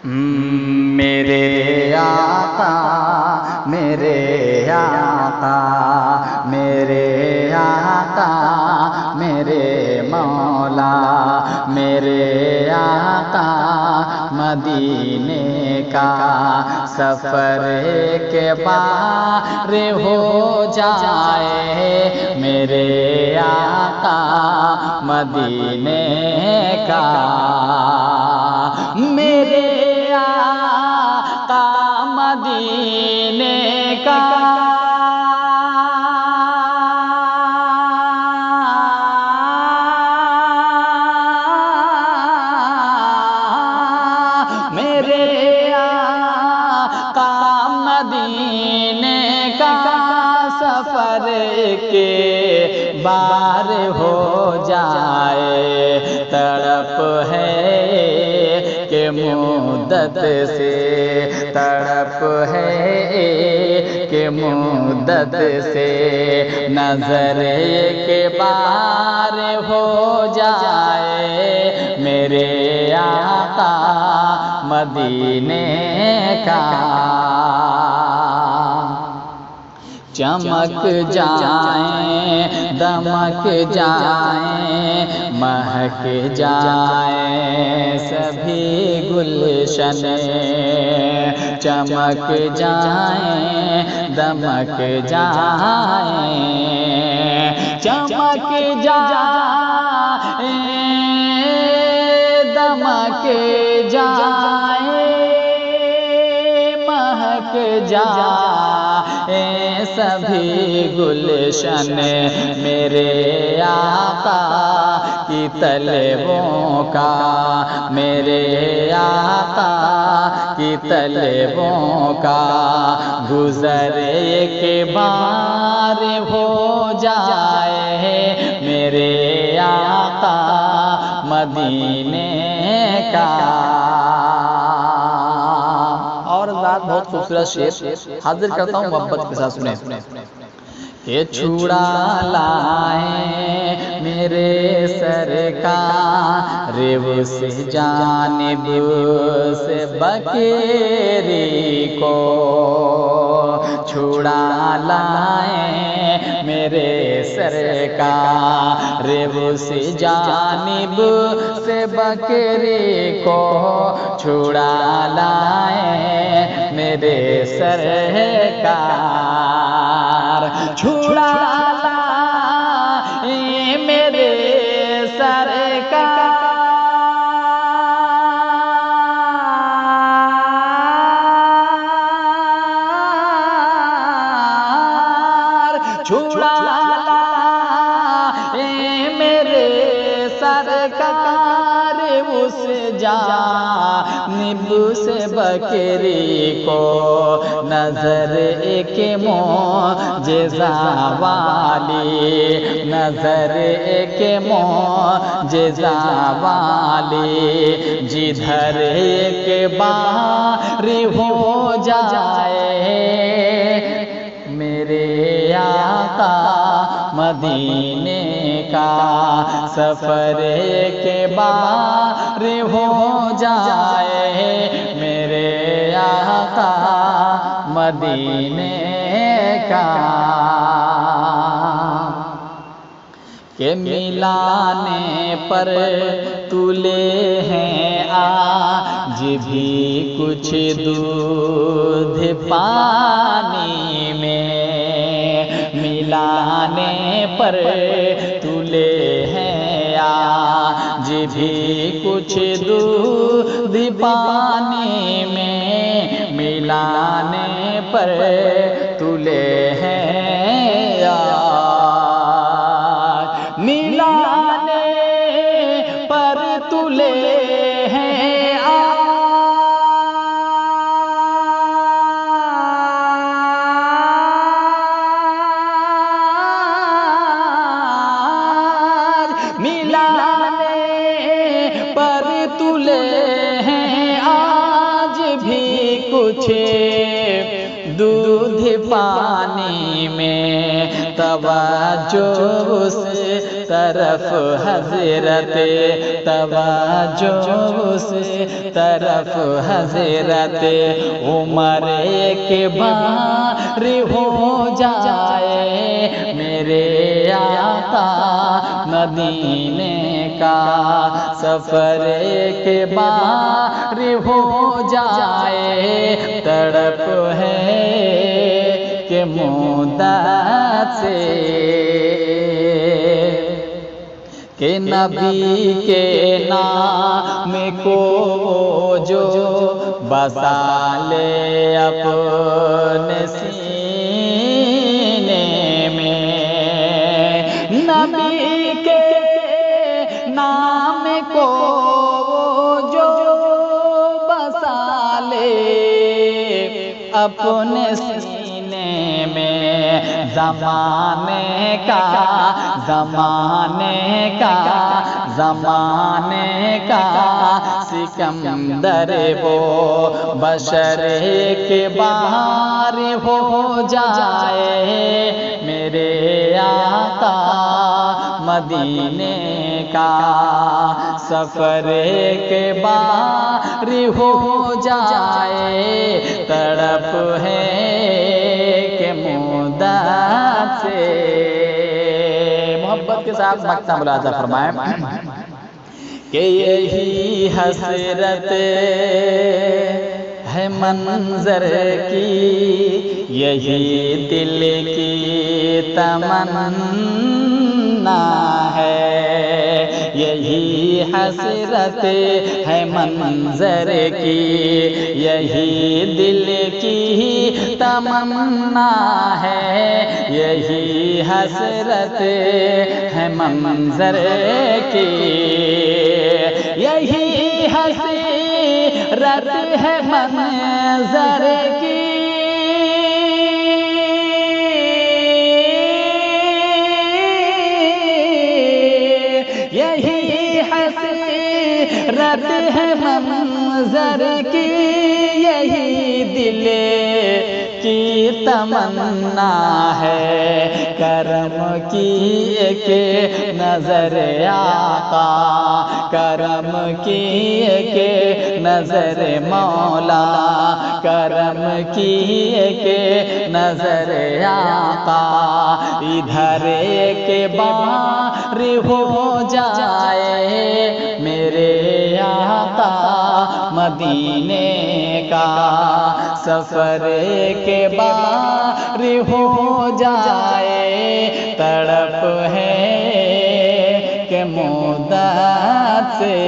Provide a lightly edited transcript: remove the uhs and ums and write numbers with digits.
میرے آقا میرے آقا میرے آقا میرے مولا میرے آقا مدینے کا سفر کے بار ہو جائے میرے آقا مدینے کا میرے آقا مدینے کا میرے آقا مدینے کا سفر کے بار ہو جائے تڑپ ہے کہ مدت سے تڑپ ہے کہ مدت سے نظر کے بار ہو جائے میرے آقا مدینے کا چمک جائیں دمک جائیں مہک جائیں سبھی گلشن چمک جائیں دمک جائیں چمک جائیں دمک جائیں مہک جائیں سبھی گلشن میرے آقا کی طلبوں کا میرے آقا کی طلبوں کا گزر کے بار ہو جائے میرے آقا مدینے کا اور ذات بہت خوبصورت شعر حاضر کرتا ہوں محبت کے ساتھ سنیں کہ چھڑا لائیں میرے سرکار اس جانب سے بکری کو چھڑا لائیں میرے سرکار اس جانب سے بکری کو چھڑا لائیں میرے سرکار چھڑا لائیں میرے سرکار چھڑا لائیں میرے سرکار اس جانب سے بکری کو نظر ایک معجزہ والی نظر ایک معجزہ والی جدھر ایک بار ہو جائے میرے آقا مدینے کا سفر کے بار ہو جائے میرے آقا مدینے کا کہ ملانے پر تلے ہیں آج بھی کچھ دودھ پانی میں ملانے پر تلے ہیں آج بھی کچھ دودھ پانی میں ملانے پر تلے ہیں ملانے پر تلے ہیں ملانے پر تلے ہیں آج بھی کچھ دودھ پانی میں توجہ اس طرف حضرت، توجہ اس طرف حضرت عمر کے بار ہو جائے میرے آقا مدینے کا سفر کے بار ہو جائے، تڑپ ہے کہ مدت سے کہ نبی کے نام کو جو بسا لے اپنے سینے میں، نبی کے نام کو جو بسا لے اپنے سینے میں، زمانے کا سکندر وہ بشر کے بار ہو جائے میرے آقا مدینے کا سفر کے بار ہو جائے، تڑپ ہے کہ مدت سے۔ محبت کے ساتھ مقطع ملاحظہ فرمائیں کہ یہی حسرت ہے منظر کی، یہی دل کی تمنا ہے، یہی حسرت ہے منظر کی، یہی دل کی تمنا ہے، یہی حسرت ہے منظر کی، یہی حسرت ہے منظر کی، یہی حسرت ہے منظر کی، یہی دل کی تمنا ہے، کرم کی ایک نظر آقا، کرم کی ایک نظر مولا، کرم کی ایک نظر آقا، ادھر ایک بار ہو جائے میرے آقا مدینے کا سفر کے بار ہو جائے، تڑپ ہے کہ مدت سے۔